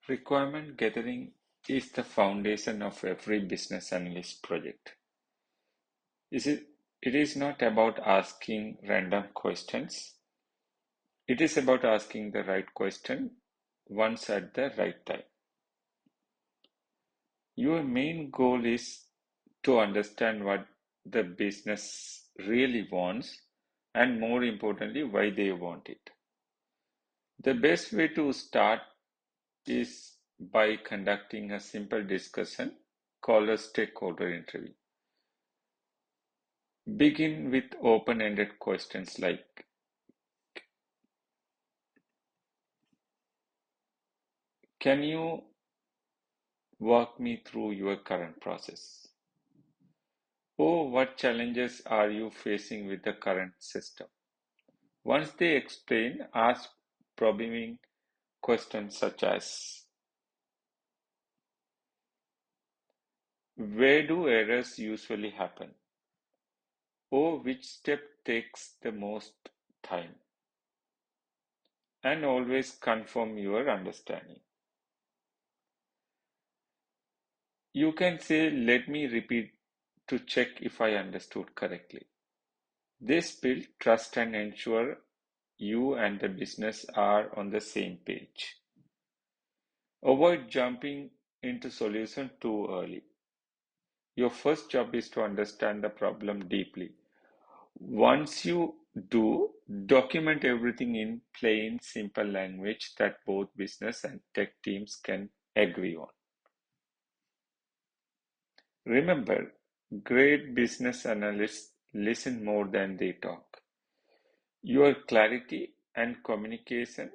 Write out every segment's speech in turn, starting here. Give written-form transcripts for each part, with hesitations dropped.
Requirement gathering is the foundation of every business analyst project. It is not about asking random questions. It is about asking the right question once at the right time. Your main goal is to understand what the business really wants and, more importantly, why they want it. The best way to start is by conducting a simple discussion called a stakeholder interview. Begin with open-ended questions like, can you walk me through your current process? Or what challenges are you facing with the current system? Once they explain, ask probing questions such as, where do errors usually happen? Or which step takes the most time? And always confirm your understanding. You can say, let me repeat to check if I understood correctly. This builds trust and ensure you and the business are on the same page. Avoid jumping into solution too early. Your first job is to understand the problem deeply. Once you do, document everything in plain, simple language that both business and tech teams can agree on. Remember, great business analysts listen more than they talk. Your clarity and communication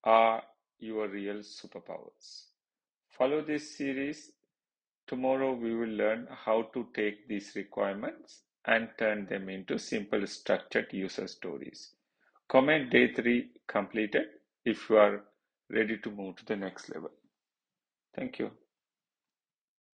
are your real superpowers. Follow this series. Tomorrow we will learn how to take these requirements and turn them into simple structured user stories. Comment day 3 completed if you are ready to move to the next level. Thank you.